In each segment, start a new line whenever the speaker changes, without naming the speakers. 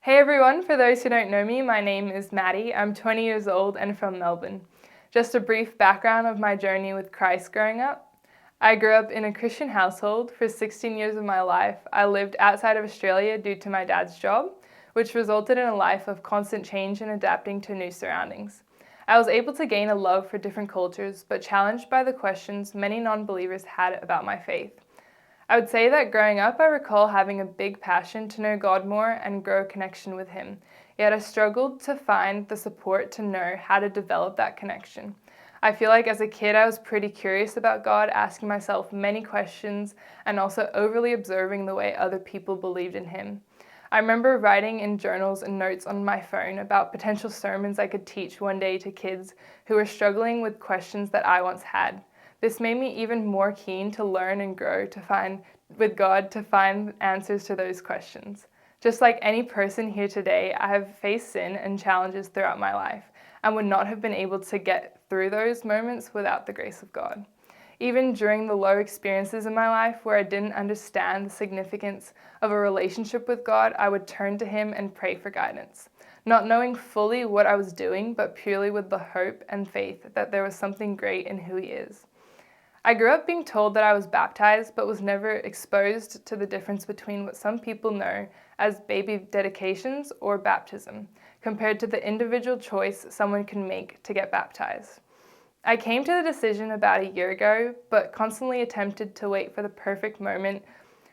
Hey everyone, for those who don't know me, my name is Madi. I'm 20 years old and from Melbourne. Just a brief background of my journey with Christ growing up. I grew up in a Christian household. For 16 years of my life, I lived outside of Australia due to my dad's job, which resulted in a life of constant change and adapting to new surroundings. I was able to gain a love for different cultures, but challenged by the questions many non-believers had about my faith. I would say that growing up, I recall having a big passion to know God more and grow a connection with Him. Yet I struggled to find the support to know how to develop that connection. I feel like as a kid, I was pretty curious about God, asking myself many questions and also overly observing the way other people believed in Him. I remember writing in journals and notes on my phone about potential sermons I could teach one day to kids who were struggling with questions that I once had. This made me even more keen to learn and grow to find answers to those questions. Just like any person here today, I have faced sin and challenges throughout my life and would not have been able to get through those moments without the grace of God. Even during the low experiences in my life where I didn't understand the significance of a relationship with God, I would turn to Him and pray for guidance, not knowing fully what I was doing, but purely with the hope and faith that there was something great in who He is. I grew up being told that I was baptized, but was never exposed to the difference between what some people know as baby dedications or baptism, compared to the individual choice someone can make to get baptized. I came to the decision about a year ago, but constantly attempted to wait for the perfect moment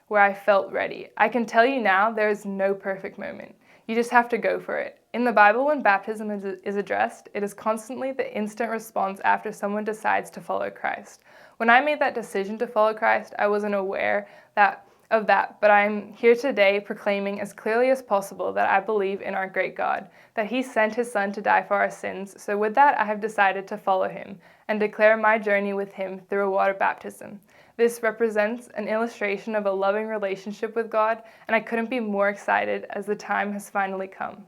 where I felt ready. I can tell you now, there is no perfect moment. You just have to go for it. In the Bible, when baptism is addressed, it is constantly the instant response after someone decides to follow Christ. When I made that decision to follow Christ, I wasn't aware of that, but I'm here today proclaiming as clearly as possible that I believe in our great God, that He sent His Son to die for our sins. So with that, I have decided to follow Him and declare my journey with Him through a water baptism. This represents an illustration of a loving relationship with God, and I couldn't be more excited as the time has finally come.